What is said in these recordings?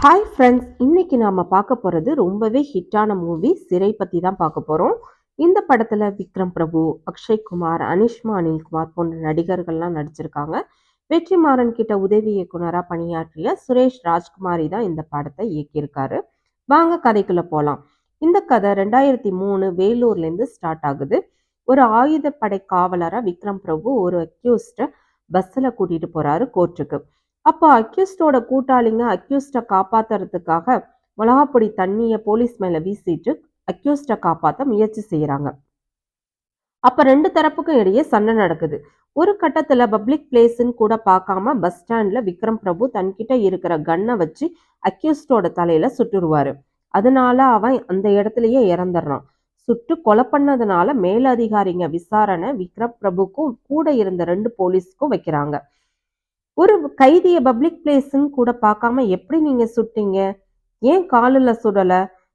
Hi friends, இன்னைக்கு நாம பார்க்க போறது ரொம்பவே ஹிட்டான மூவி சிறை பத்தி தான் பார்க்க போறோம். இந்த படத்துல விக்ரம் பிரபு, அக்ஷய் குமார், அனிஷ்மா அனில்குமார் போன்ற நடிகர்கள்லாம் நடிச்சிருக்காங்க. வெற்றிமாறன் கிட்ட உதவி இயக்குனரா பணியாற்றிய சுரேஷ் ராஜ்குமாரி தான் இந்த படத்தை இயக்கியிருக்காரு. வாங்க கதைக்குள்ள போலாம். இந்த கதை 2003 வேலூர்ல இருந்து ஸ்டார்ட் ஆகுது. ஒரு ஆயுதப்படை காவலரா விக்ரம் பிரபு ஒரு அக்யூஸ்ட பஸ்ல கூட்டிட்டு போறாரு கோர்ட்டுக்கு. அப்போ அக்யூஸ்டோட கூட்டாளிங்க அக்யூஸ்ட காப்பாத்துறதுக்காக மிளகாப்பொடி தண்ணிய போலீஸ் மேல வீசிட்டு அக்யூஸ்ட காப்பாத்த முயற்சி செய்யறாங்க. அப்ப ரெண்டு தரப்புக்கும் இடையே சண்டை நடக்குது. ஒரு கட்டத்துல பப்ளிக் பிளேஸ்ன்னு கூட பார்க்காம பஸ் ஸ்டாண்ட்ல விக்ரம் பிரபு தன்கிட்ட இருக்கிற கன்னை வச்சு அக்யூஸ்டோட தலையில சுட்டுருவாரு. அதனால அவன் அந்த இடத்துலயே இறந்துடுறான். சுட்டு கொலை பண்ணதுனால மேலதிகாரிங்க விசாரணை விக்ரம் பிரபுக்கும் கூட இருந்த 2 போலீஸ்க்கும் வைக்கிறாங்க. ஒரு கைதிய பப்ளிக் பிளேஸ்ன்னு கூட பார்க்காம எப்படி நீங்க சுட்டீங்க? ஏன் காலில் சுடல?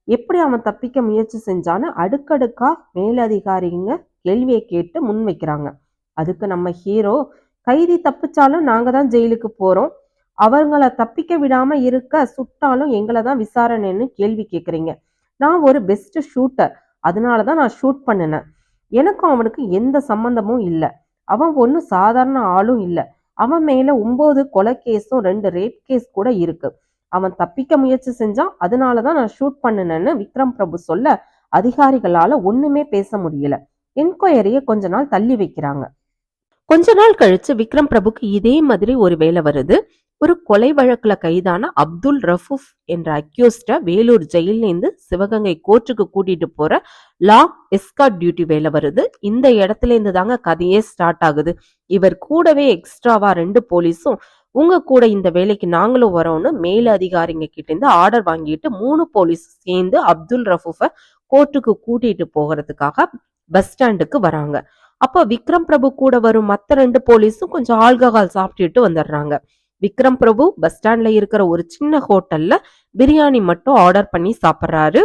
எப்படி அவன் தப்பிக்க முயற்சி செஞ்சான்னு அடுக்கடுக்கா மேலதிகாரிங்க கேள்வியை கேட்டு முன் வைக்கிறாங்க. அதுக்கு நம்ம ஹீரோ, கைதி தப்பிச்சாலும் நாங்க தான் ஜெயிலுக்கு போறோம், அவங்கள தப்பிக்க விடாம இருக்க சுட்டாலும் எங்களை தான் விசாரணைன்னு கேள்வி கேட்குறீங்க. நான் ஒரு பெஸ்ட் ஷூட்டர், அதனாலதான் நான் ஷூட் பண்ணினேன். எனக்கும் அவனுக்கு எந்த சம்பந்தமும் இல்லை. அவன் ஒன்றும் சாதாரண ஆளும் இல்லை. அவன் மேல 9 கொலை கேஸும் 2 ரேப் கேஸ் கூட இருக்கு. அவன் தப்பிக்க முயற்சி செஞ்சான், அதனாலதான் நான் ஷூட் பண்ணினேன்னு விக்ரம் பிரபு சொல்ல அதிகாரிகளால ஒண்ணுமே பேச முடியல. என்கொயரிய கொஞ்ச நாள் தள்ளி வைக்கிறாங்க. கொஞ்ச நாள் கழிச்சு விக்ரம் பிரபுக்கு இதே மாதிரி ஒரு வேலை வருது. ஒரு கொலை வழக்குல கைதான அப்துல் ரஃபூப் என்ற அக்யூஸ்ட வேலூர் ஜெயிலேருந்து சிவகங்கை கோர்ட்டுக்கு கூட்டிட்டு போற லாங் எஸ்கார்ட் டியூட்டி வேலை வருது. இந்த இடத்துல இருந்து தாங்க கதையே ஸ்டார்ட் ஆகுது. இவர் கூடவே எக்ஸ்ட்ராவா 2 போலீஸும் உங்க கூட இந்த வேலைக்கு நாங்களும் வரோம்னு மேல அதிகாரிங்க கிட்ட இருந்து ஆர்டர் வாங்கிட்டு 3 போலீஸ் சேர்ந்து அப்துல் ரஃபூஃபை கோர்ட்டுக்கு கூட்டிட்டு போகிறதுக்காக பஸ் ஸ்டாண்டுக்கு வராங்க. அப்ப விக்ரம் பிரபு கூட வரும் மத்த 2 போலீஸும் கொஞ்சம் ஆல்கஹால் சாப்பிட்டுட்டு வந்துடுறாங்க. விக்ரம் பிரபு பஸ் ஸ்டாண்ட்ல இருக்கிற ஒரு சின்ன ஹோட்டல்ல பிரியாணி மட்டும் ஆர்டர் பண்ணி சாப்பிட்றாரு.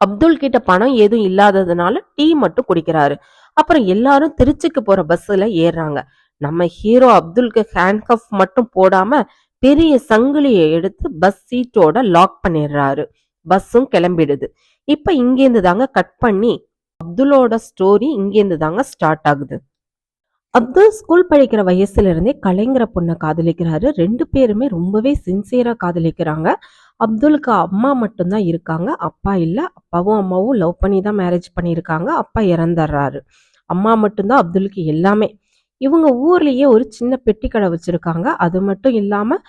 அப்துல் கிட்ட பணம் எதுவும் இல்லாததுனால டீ மட்டும் குடிக்கிறாரு. அப்புறம் எல்லாரும் திருச்சிக்கு போற பஸ்ல ஏறாங்க. நம்ம ஹீரோ அப்துல்க்கு ஹேண்ட்கஃப் மட்டும் போடாம பெரிய சங்கிலியை எடுத்து பஸ் சீட்டோட லாக் பண்ணிடுறாரு. பஸ்ஸும் கிளம்பிடுது. இப்ப இங்கேருந்து தாங்க கட் பண்ணி அப்துல்லோட ஸ்டோரி இங்கேருந்து தாங்க ஸ்டார்ட் ஆகுது. அப்துல் ஸ்கூல் படிக்கிற வயசுல இருந்தே கலைங்கிற பொண்ணை காதலிக்கிறாரு. 2 பேருமே ரொம்பவே சின்சியரா காதலிக்கிறாங்க. அப்துலுக்கு அம்மா மட்டும்தான் இருக்காங்க, அப்பா இல்ல. அப்பாவும் அம்மாவும் லவ் பண்ணி தான் மேரேஜ் பண்ணியிருக்காங்க. அப்பா இறந்துடுறாரு. அம்மா மட்டும்தான் அப்துலுக்கு எல்லாமே. இவங்க ஊர்லயே ஒரு சின்ன பெட்டி கடை வச்சிருக்காங்க. அது மட்டும் இல்லாம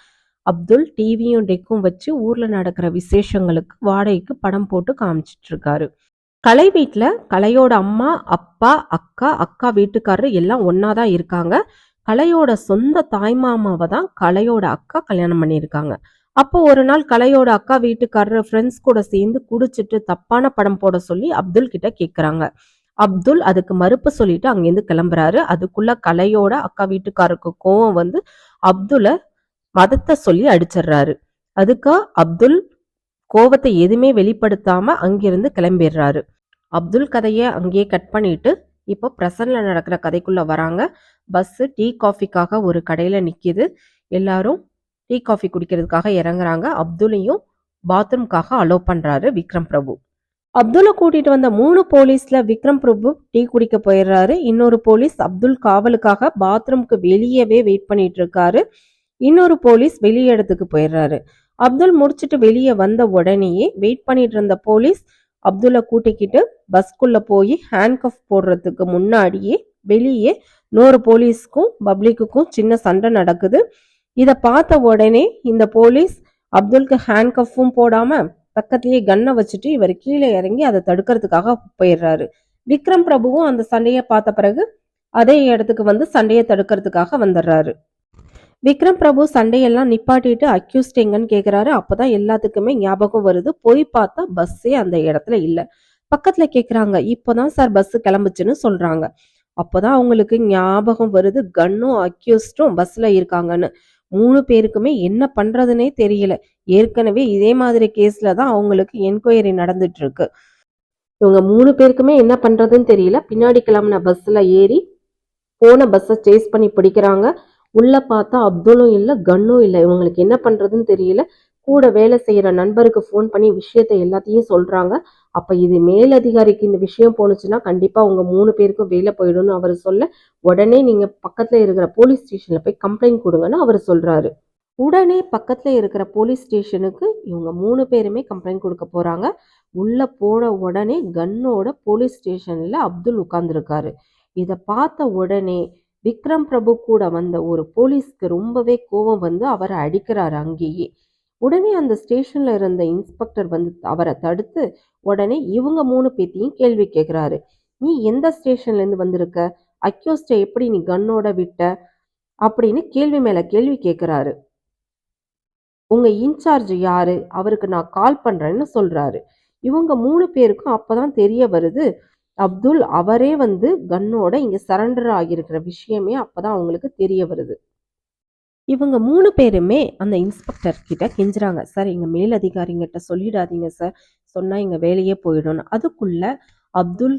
அப்துல் டிவியும் டெக்கும் வச்சு ஊர்ல நடக்கிற விசேஷங்களுக்கு வாடகைக்கு படம் போட்டு காமிச்சிட்டு இருக்காரு. கலை வீட்டுல கலையோட அம்மா, அப்பா, அக்கா, அக்கா வீட்டுக்காரரு எல்லாம் ஒன்னாதான் இருக்காங்க. கலையோட சொந்த தாய்மாமாவை தான் கலையோட அக்கா கல்யாணம் பண்ணியிருக்காங்க. அப்போ ஒரு நாள் கலையோட அக்கா வீட்டுக்காரர் ஃப்ரெண்ட்ஸ் கூட சேர்ந்து குடிச்சிட்டு தப்பான படம் போட சொல்லி அப்துல் கிட்ட கேக்குறாங்க. அப்துல் அதுக்கு மறுப்பு சொல்லிட்டு அங்கிருந்து கிளம்புறாரு. அதுக்குள்ள கலையோட அக்கா வீட்டுக்காரருக்கு கோவம் வந்து அப்துல மதத்தை சொல்லி அடிச்சிடுறாரு. அதுக்கு அப்துல் கோவத்தை எதுவுமே வெளிப்படுத்தாம அங்கிருந்து கிளம்பிடுறாரு. அப்துல் கதையை அங்கேயே கட் பண்ணிட்டு இப்போ பிரசன்ட்ல நடக்கிற கதைக்குள்ள வராங்க. பஸ் டீ காஃபிக்காக ஒரு கடையில நிக்குது. எல்லாரும் டீ காஃபி குடிக்கிறதுக்காக இறங்குறாங்க. அப்துலையும் பாத்ரூம்காக அலோ பண்றாரு விக்ரம் பிரபு. அப்துல்லை கூட்டிட்டு வந்த 3 போலீஸ்ல விக்ரம் பிரபு டீ குடிக்க போயிடுறாரு. இன்னொரு போலீஸ் அப்துல் காவலுக்காக பாத்ரூம்க்கு வெளியவே வெயிட் பண்ணிட்டு இருக்காரு. இன்னொரு போலீஸ் வெளியே இடத்துக்கு போயிடுறாரு. அப்துல் முடிச்சுட்டு வெளியே வந்த உடனேயே வெயிட் பண்ணிட்டு இருந்த போலீஸ் அப்துல்லை கூட்டிக்கிட்டு பஸ்குள்ள போய் ஹேண்ட்கஃப் போடுறதுக்கு முன்னாடியே வெளியே 100 போலீஸ்க்கும் பப்ளிக்குக்கும் சின்ன சண்டை நடக்குது. இதை பார்த்த உடனே இந்த போலீஸ் அப்துல்க்கு ஹேண்ட்கஃப்பும் போடாம பக்கத்திலேயே கன்னை வச்சுட்டு இவர் கீழே இறங்கி அதை தடுக்கிறதுக்காக போயிடுறாரு. விக்ரம் பிரபுவும் அந்த சண்டையை பார்த்த பிறகு அதே இடத்துக்கு வந்து சண்டையை தடுக்கிறதுக்காக வந்துடுறாரு. விக்ரம் பிரபு சண்டையெல்லாம் நிப்பாட்டிட்டு அக்யூஸ்ட் எங்கன்னு கேக்குறாரு. அப்பதான் எல்லாத்துக்குமே ஞாபகம் வருது. போய் பார்த்தா பஸ்ஸே அந்த இடத்துல இல்ல. பக்கத்துல கேக்குறாங்க, இப்பதான் சார் பஸ் கிளம்புச்சுன்னு சொல்றாங்க. அப்பதான் அவங்களுக்கு ஞாபகம் வருது, கன்னும் அக்யூஸ்டும் பஸ்ல இருக்காங்கன்னு. 3 பேருக்குமே என்ன பண்றதுன்னே தெரியல. ஏற்கனவே இதே மாதிரி கேஸ்ல தான் அவங்களுக்கு என்கொயரி நடந்துட்டு இருக்கு. இவங்க 3 பேருக்குமே என்ன பண்றதுன்னு தெரியல. பின்னாடி கிளம்புன பஸ்ல ஏறி போன பஸ்ஸை சேஸ் பண்ணி பிடிக்கிறாங்க. உள்ள பார்த்தா அப்துலும் இல்லை, கன்னும் இல்லை. இவங்களுக்கு என்ன பண்றதுன்னு தெரியல. கூட வேலை செய்யற நண்பருக்கு ஃபோன் பண்ணி விஷயத்தை எல்லாத்தையும் சொல்றாங்க. அப்ப இது மேலதிகாரிக்கு இந்த விஷயம் போனுச்சுன்னா கண்டிப்பா உங்க 3 பேருக்கும் வேலை போயிடும்னு அவர் சொல்ல, உடனே நீங்க பக்கத்துல இருக்கிற போலீஸ் ஸ்டேஷன்ல போய் கம்ப்ளைண்ட் கொடுங்கன்னு அவர் சொல்றாரு. உடனே பக்கத்துல இருக்கிற போலீஸ் ஸ்டேஷனுக்கு இவங்க 3 பேருமே கம்ப்ளைண்ட் கொடுக்க போறாங்க. உள்ள போன உடனே கன்னோட போலீஸ் ஸ்டேஷன்ல அப்துல் உட்கார்ந்துருக்காரு. இத பார்த்த உடனே விக்ரம் பிரபு கூட வந்த ஒரு போலீஸ்க்கு ரொம்பவே கோபம் வந்து அவரை அடிக்கிறாரு அங்கேயே. உடனே அந்த ஸ்டேஷன்ல இருந்த இன்ஸ்பெக்டர் வந்து அவரை தடுத்து உடனே இவங்க 3 பேத்தையும் கேள்வி கேட்கிறாரு. நீ எந்த ஸ்டேஷன்ல இருந்து வந்திருக்க? அக்யூஸ்ட எப்படி நீ கன்னோட விட்ட? அப்படின்னு கேள்வி மேல கேள்வி கேட்கிறாரு. உங்க இன்சார்ஜ் யாரு? அவருக்கு நான் கால் பண்றேன்னு சொல்றாரு. இவங்க 3 பேருக்கும் அப்பதான் தெரிய வருது, அப்துல் அவரே வந்து கன்னோட இங்க சரண்டர் ஆகியிருக்கிற விஷயமே அப்பதான் அவங்களுக்கு தெரிய வருது. இவங்க 3 பேருமே அந்த இன்ஸ்பெக்டர் கிட்ட கெஞ்சுறாங்க. சார் எங்க மேலதிகாரிங்கிட்ட சொல்லிடாதீங்க சார். சொன்னா எங்க வேலையே போயிடும்னு. அதுக்குள்ள அப்துல்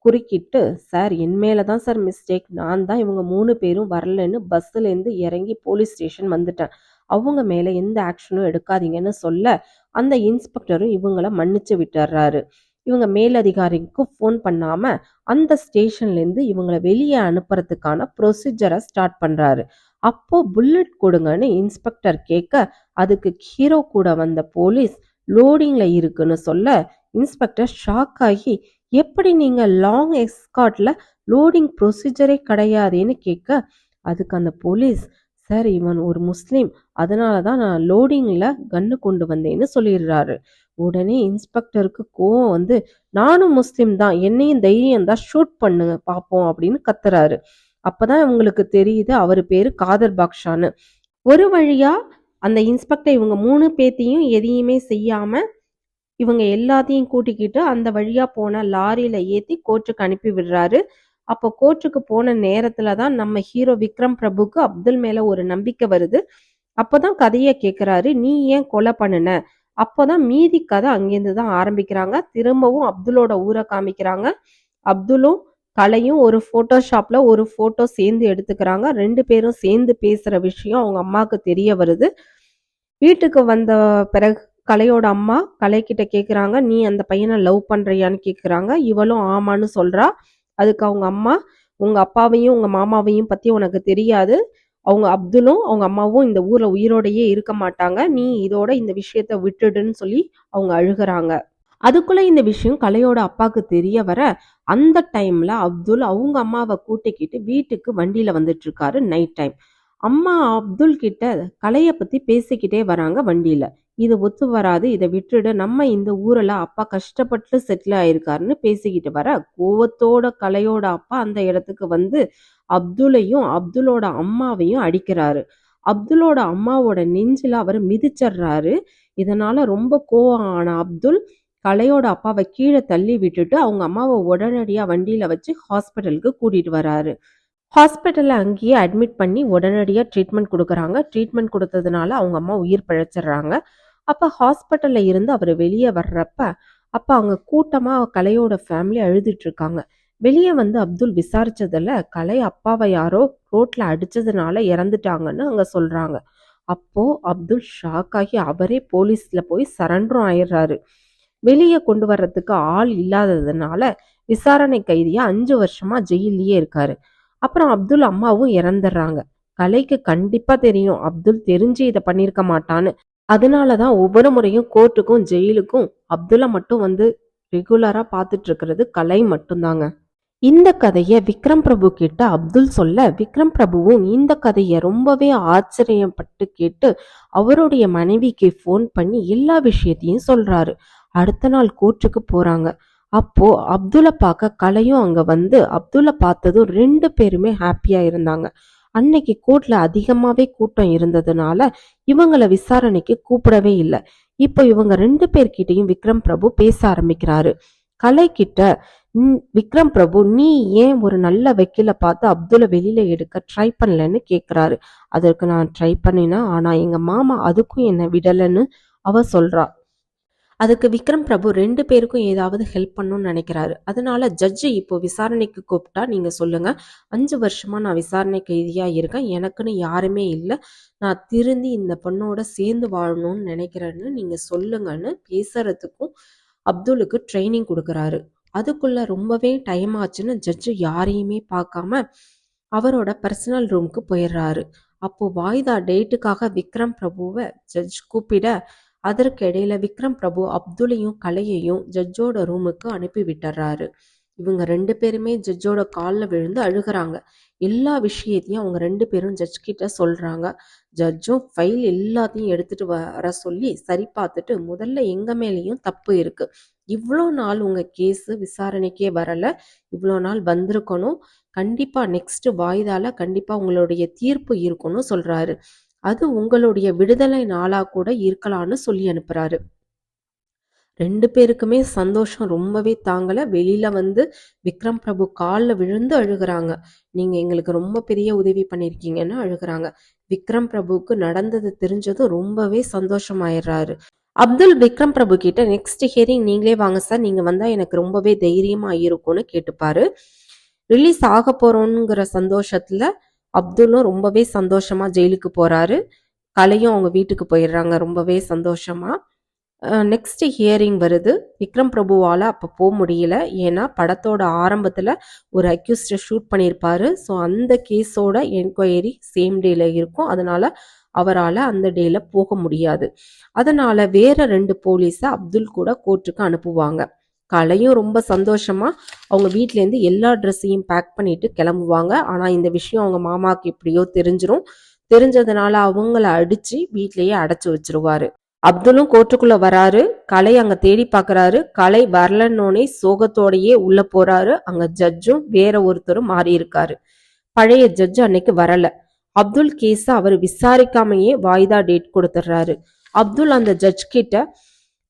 குறுக்கிட்டு, சார் என் மேல தான் சார் மிஸ்டேக். நான் தான் இவங்க 3 பேரும் வரலன்னு பஸ்ல இருந்து இறங்கி போலீஸ் ஸ்டேஷன் வந்துட்டேன். அவங்க மேல எந்த ஆக்ஷனும் எடுக்காதீங்கன்னு சொல்ல, அந்த இன்ஸ்பெக்டரும் இவங்கள மன்னிச்சு விட்டுறாரு. இவங்க மேலதிகாரிக்கு ஃபோன் பண்ணாம அந்த ஸ்டேஷன்ல இருந்து இவங்கள வெளியே அனுப்புறதுக்கான ப்ரொசீஜரை ஸ்டார்ட் பண்றாரு. அப்போ புல்லட் கொடுங்கன்னு இன்ஸ்பெக்டர் கேட்க, அதுக்கு ஹீரோ கூட வந்த போலீஸ் லோடிங்ல இருக்குன்னு சொல்ல, இன்ஸ்பெக்டர் ஷாக் ஆகி, எப்படி நீங்க லாங் எஸ்கார்ட்ல லோடிங் ப்ரொசீஜரே கிடையாதுன்னு கேட்க, அதுக்கு அந்த போலீஸ், சார் இவன் ஒரு முஸ்லீம், அதனால தான் நான் லோடிங்ல கன்னு கொண்டு வந்தேன்னு சொல்லிடுறாரு. உடனே இன்ஸ்பெக்டருக்கு கோவம் வந்து, நானும் முஸ்லீம் தான், என்னையும் தைரியம் தான், ஷூட் பண்ணுங்க பார்ப்போம் அப்படின்னு கத்துறாரு. அப்பதான் இவங்களுக்கு தெரியுது அவரு பேரு காதர் பாக்ஷான்னு. ஒரு வழியா அந்த இன்ஸ்பெக்டர் இவங்க 3 பேத்தையும் எதையுமே செய்யாம இவங்க எல்லாத்தையும் கூட்டிக்கிட்டு அந்த வழியா போன லாரியில ஏத்தி கோர்ட்டுக்கு அனுப்பி விடுறாரு. அப்போ கோர்ட்டுக்கு போன நேரத்துல தான் நம்ம ஹீரோ விக்ரம் பிரபுக்கு அப்துல் மேல ஒரு நம்பிக்கை வருது. அப்பதான் கதையை கேட்கிறாரு, நீ ஏன் கொலை பண்ணுன? அப்போதான் மீதி கதை அங்கேருந்து தான் ஆரம்பிக்கிறாங்க. திரும்பவும் அப்துலோட ஊரை காமிக்கிறாங்க. அப்துலும் கலையும் ஒரு போட்டோஷாப்ல ஒரு போட்டோ சேர்ந்து எடுத்துக்கிறாங்க. 2 பேரும் சேர்ந்து பேசுற விஷயம் அவங்க அம்மாவுக்கு தெரிய வருது. வீட்டுக்கு வந்த பிறகு கலையோட அம்மா கலைக்கிட்ட கேட்குறாங்க, நீ அந்த பையனை லவ் பண்றியான்னு கேட்குறாங்க. இவளும் ஆமான்னு சொல்றா. அதுக்கு அவங்க அம்மா, உங்க அப்பாவையும் உங்க மாமாவையும் பத்தி உனக்கு தெரியாது. அவங்க அப்துலும் அவங்க அம்மாவும் இந்த ஊர்ல உயிரோடையே இருக்க மாட்டாங்க. நீ இதோட இந்த விஷயத்த விட்டுடுன்னு சொல்லி அவங்க அழுகுறாங்க. அதுக்குள்ள இந்த விஷயம் கலையோட அப்பாவுக்கு தெரிய வர, அந்த டைம்ல அப்துல் அவங்க அம்மாவை கூட்டிக்கிட்டு வீட்டுக்கு வண்டியில வந்துட்டு இருக்காரு நைட் டைம். அம்மா அப்துல் கிட்ட கலைய பத்தி பேசிக்கிட்டே வராங்க வண்டியில. இது ஒத்து வராது, இதை விட்டுடு, நம்ம இந்த ஊர்ல அப்பா கஷ்டப்பட்டு செட்டில் ஆயிருக்காருன்னு பேசிக்கிட்டு வர, கோவத்தோட கலையோட அப்பா அந்த இடத்துக்கு வந்து அப்துலையும் அப்துலோட அம்மாவையும் அடிக்கிறாரு. அப்துலோட அம்மாவோட நெஞ்சில அவர் மிதிச்சிடுறாரு. இதனால ரொம்ப கோவம் ஆன அப்துல் கலையோட அப்பாவை கீழே தள்ளி விட்டுட்டு அவங்க அம்மாவை உடனடியா வண்டியில வச்சு ஹாஸ்பிட்டலுக்கு கூட்டிட்டு வராரு. ஹாஸ்பிட்டல்ல அங்கேயே அட்மிட் பண்ணி உடனடியா ட்ரீட்மெண்ட் கொடுக்குறாங்க. ட்ரீட்மெண்ட் கொடுத்ததுனால அவங்க அம்மா உயிர் பிழைச்சிடுறாங்க. அப்ப ஹாஸ்பிட்டல்ல இருந்து அவர் வெளியே வர்றப்ப, அப்ப அங்க கூட்டமா கலையோட ஃபேமிலி அழுதுட்டு இருக்காங்க. வெளியே வந்து அப்துல் விசாரிச்சதுல கலை அப்பாவை யாரோ ரோட்ல அடிச்சதுனால இறந்துட்டாங்கன்னு அங்க சொல்றாங்க. அப்போ அப்துல் ஷாக் ஆகி அவரே போலீஸ்ல போய் சரண்டரும் ஆயிடுறாரு. வெளியே கொண்டு வர்றதுக்கு ஆள் இல்லாததுனால விசாரணை கைதியா 5 வருஷமா ஜெயிலேயே இருக்காரு. அப்புறம் அப்துல் அம்மாவும் இறந்துடுறாங்க. கலைக்கு கண்டிப்பா தெரியும் அப்துல் தெரிஞ்சு இதை பண்ணியிருக்க மாட்டான்னு. அதனாலதான் ஒவ்வொரு முறையும் கோர்ட்டுக்கும் ஜெயிலுக்கும் அப்துல்ல மட்டும் வந்து ரெகுலரா பார்த்துட்டு இருக்கிறது கலை மட்டும்தாங்க. இந்த கதையை விக்ரம் பிரபு கிட்ட அப்துல் சொல்ல, விக்ரம் பிரபுவும் இந்த கதையை ரொம்பவே ஆச்சரியப்பட்டு கேட்டு அவருடைய மனைவிக்கு ஃபோன் பண்ணி எல்லா விஷயத்தையும் சொல்றாரு. அடுத்த நாள் கோர்ட்டுக்கு போறாங்க. அப்போ அப்துல்லை பார்க்க கலையும் அங்க வந்து அப்துல்லை பார்த்ததும் 2 பேருமே ஹாப்பியா இருந்தாங்க. அன்னைக்கு கோர்ட்ல அதிகமாவே கூட்டம் இருந்ததுனால இவங்கள விசாரணைக்கு கூப்பிடவே இல்லை. இப்போ இவங்க 2 பேர்கிட்டையும் விக்ரம் பிரபு பேச ஆரம்பிக்கிறாரு. கலை கிட்ட, விக்ரம் பிரபு நீ ஏன் ஒரு நல்ல வக்கீல பார்த்து அப்துல்ல வெளியில எடுக்க ட்ரை பண்ணலன்னு கேக்குறாரு. அதற்கு நான் ட்ரை பண்ணினா, ஆனா எங்க மாமா அதுக்கும் என்ன விடலன்னு அவ சொல்றா. அதுக்கு விக்ரம் பிரபு 2 பேருக்கும் ஏதாவது ஹெல்ப் பண்ணணும்னு நினைக்கிறாரு. அதனால ஜட்ஜு இப்போ விசாரணைக்கு கூப்பிட்டா நீங்க சொல்லுங்க. 5 வருஷமா நான் விசாரணை கைதியா இருக்கேன். எனக்குன்னு யாருமே இல்ல. நான் திருந்தி இந்த பொண்ணோட சேர்ந்து வாழணும்னு நினைக்கிறேன்னு நீங்க சொல்லுங்கன்னு பேசுறதுக்கும் அப்துலுக்கு ட்ரைனிங் கொடுக்குறாரு. அதுக்குள்ள ரொம்பவே டைம் ஆச்சுன்னு ஜட்ஜு யாரையுமே பார்க்காம அவரோட பர்சனல் ரூமுக்கு போயிடுறாரு. அப்போ வாய்தா டேட்டுக்காக விக்ரம் பிரபுவை ஜட்ஜ் கூப்பிட அதற்கு இடையில விக்ரம் பிரபு அப்துலையும் கலையையும் ஜட்ஜோட ரூமுக்கு அனுப்பி விட்டுறாரு. இவங்க 2 பேருமே ஜட்ஜோட காலில் விழுந்து அழுகுறாங்க. எல்லா விஷயத்தையும் அவங்க 2 பேரும் ஜட்ஜ் கிட்ட சொல்றாங்க. ஜட்ஜும் ஃபைல் எல்லாத்தையும் எடுத்துட்டு வர சொல்லி சரி பார்த்துட்டு முதல்ல எங்க மேலேயும் தப்பு இருக்கு. இவ்வளோ நாள் உங்க கேஸ் விசாரணைக்கே வரல. இவ்வளோ நாள் வந்திருக்கணும். கண்டிப்பா நெக்ஸ்ட் வாய்தால கண்டிப்பா உங்களுடைய தீர்ப்பு இருக்கும்னு சொல்றாரு. அது உங்களுடைய விடுதலை நாளா கூட இருக்கலாம்னு சொல்லி அனுப்புறாரு. 2 பேருக்குமே சந்தோஷம் ரொம்பவே தாங்கல. வெளியில வந்து விக்ரம் பிரபு காலில் விழுந்து அழுகுறாங்க. நீங்க எங்களுக்கு ரொம்ப பெரிய உதவி பண்ணியிருக்கீங்கன்னு அழுகுறாங்க. விக்ரம் பிரபுவுக்கு நடந்தது தெரிஞ்சதும் ரொம்பவே சந்தோஷமாயிடுறாரு. அப்துல் விக்ரம் பிரபு கிட்ட நெக்ஸ்ட் ஹியரிங் நீங்களே வாங்க சார், நீங்க வந்தா எனக்கு ரொம்பவே தைரியமா இருக்கும்னு கேட்டுப்பாரு. ரிலீஸ் ஆக போறோங்கிற சந்தோஷத்துல அப்துல்லும் ரொம்பவே சந்தோஷமா ஜெயிலுக்கு போறாரு. கலையும் அவங்க வீட்டுக்கு போயிடுறாங்க ரொம்பவே சந்தோஷமா. நெக்ஸ்ட் ஹியரிங் வருது. விக்ரம் பிரபுவால் அப்போ போக முடியல. ஏன்னா படத்தோட ஆரம்பத்தில் ஒரு அக்யூஸ்டை ஷூட் பண்ணியிருப்பாரு. ஸோ அந்த கேஸோட என்கொயரி சேம் டேல இருக்கும். அதனால அவரால் அந்த டேல போக முடியாது. அதனால வேற 2 போலீஸை அப்துல் கூட கோர்ட்டுக்கு அனுப்புவாங்க. கலையும் ரொம்ப சந்தோஷமா அவங்க வீட்டிலேருந்து எல்லா ட்ரெஸ்ஸையும் பேக் பண்ணிட்டு கிளம்புவாங்க. ஆனால் இந்த விஷயம் அவங்க மாமாவுக்கு எப்படியோ தெரிஞ்சிரும். தெரிஞ்சதுனால அவங்கள அடிச்சு வீட்லயே அடைச்சு வச்சிருவாரு. அப்துல்லும் கோர்ட்டுக்குள்ள வராரு. கலை அங்க தேடி பாக்குறாரு. கலை வரலன்னோனே சோகத்தோடையே உள்ள போறாரு. அங்க ஜட்ஜும் வேற ஒருத்தரும் மாறி இருக்காரு. பழைய ஜட்ஜ் அன்னைக்கு வரல. அப்துல் கேஸ அவர் விசாரிக்காமையே வாய்தா டேட் கொடுத்துட்றாரு. அப்துல் அந்த ஜட்ஜ் கிட்ட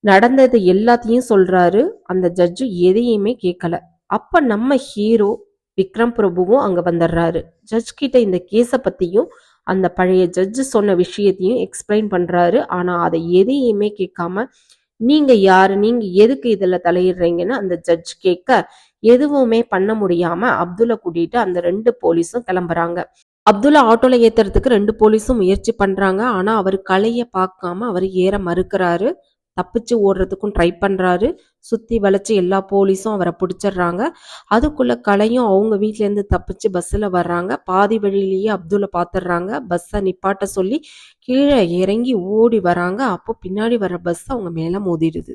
நடந்தது எல்லாத்தையும் சொல்றாரு. அந்த ஜட்ஜு எதையுமே கேட்கல. அப்ப நம்ம ஹீரோ விக்ரம் பிரபுவும் அங்க வந்துடுறாரு. ஜட்ஜ் கிட்ட இந்த கேஸ பத்தியும் அந்த பழைய ஜட்ஜு சொன்ன விஷயத்தையும் எக்ஸ்பிளைன் பண்றாரு. ஆனா அதை எதையுமே கேட்காம நீங்க யாரு, நீங்க எதுக்கு இதுல தலையிடுறீங்கன்னு அந்த ஜட்ஜ் கேட்க எதுவுமே பண்ண முடியாம அப்துல்ல கூட்டிட்டு அந்த 2 போலீஸும் கிளம்புறாங்க. அப்துல்லா ஆட்டோல ஏத்துறதுக்கு 2 போலீஸும் முயற்சி பண்றாங்க. ஆனா அவர் கலைய பார்க்காம அவர் ஏற மறுக்கிறாரு. தப்பிச்சு ஓடுறதுக்கும் ட்ரை பண்றாரு. சுத்தி வளைச்சு எல்லா போலீஸும் அவரை பிடிச்சிடுறாங்க. அதுக்குள்ள கலையும் அவங்க வீட்ல இருந்து தப்பிச்சு பஸ்ல வர்றாங்க. பாதி வழியிலேயே அப்துல்ல பாத்துடுறாங்க. பஸ்ஸை நிப்பாட்ட சொல்லி கீழே இறங்கி ஓடி வராங்க. அப்போ பின்னாடி வர்ற பஸ் அவங்க மேல மோதிடுது.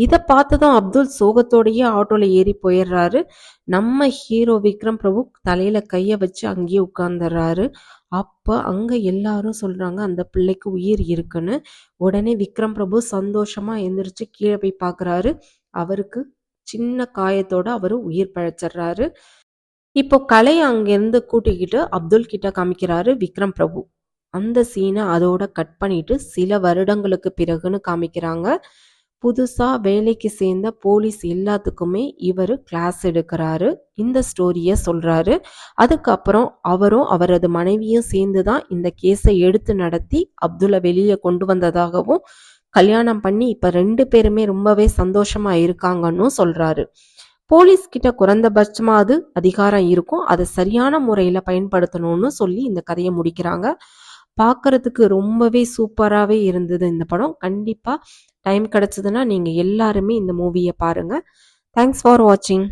இதை பார்த்ததும் அப்துல் சோகத்தோடையே ஆட்டோல ஏறி போயிடுறாரு. நம்ம ஹீரோ விக்ரம் பிரபு தலையில கைய வச்சு அங்கேயே உட்கார்ந்துடுறாரு. அப்ப அங்க எல்லாரும் சொல்றாங்க அந்த பிள்ளைக்கு உயிர் இருக்குன்னு. உடனே விக்ரம் பிரபு சந்தோஷமா எந்திரிச்சு கீழே போய் பாக்குறாரு. அவருக்கு சின்ன காயத்தோட அவரு உயிர் பழைச்சிடுறாரு. இப்போ கலையை அங்கிருந்து கூட்டிக்கிட்டு அப்துல் கிட்ட காமிக்கிறாரு விக்ரம் பிரபு. அந்த சீனை அதோட கட் பண்ணிட்டு சில வருடங்களுக்கு பிறகுன்னு காமிக்கிறாங்க. புதுசா வேலைக்கு சேர்ந்த போலீஸ் எல்லாத்துக்குமே இவர் கிளாஸ் எடுக்கிறாரு. இந்த ஸ்டோரிய சொல்றாரு. அதுக்கப்புறம் அவரும் அவரது மனைவியும் சேர்ந்துதான் இந்த கேஸை எடுத்து நடத்தி அப்துல்ல வெளியே கொண்டு வந்ததாகவும் கல்யாணம் பண்ணி இப்ப 2 பேருமே ரொம்பவே சந்தோஷமா இருக்காங்கன்னு சொல்றாரு. போலீஸ் கிட்ட குறைந்தபட்சமா அது அதிகாரம் இருக்கும். அதை சரியான முறையில பயன்படுத்தணும்னு சொல்லி இந்த கதையை முடிக்கிறாங்க. பார்க்கறதுக்கு ரொம்பவே சூப்பராகவே இருந்தது இந்த படம். கண்டிப்பாக டைம் கிடச்சிதுன்னா நீங்கள் எல்லாருமே இந்த மூவியை பாருங்கள். தேங்க்ஸ் ஃபார் வாட்சிங்.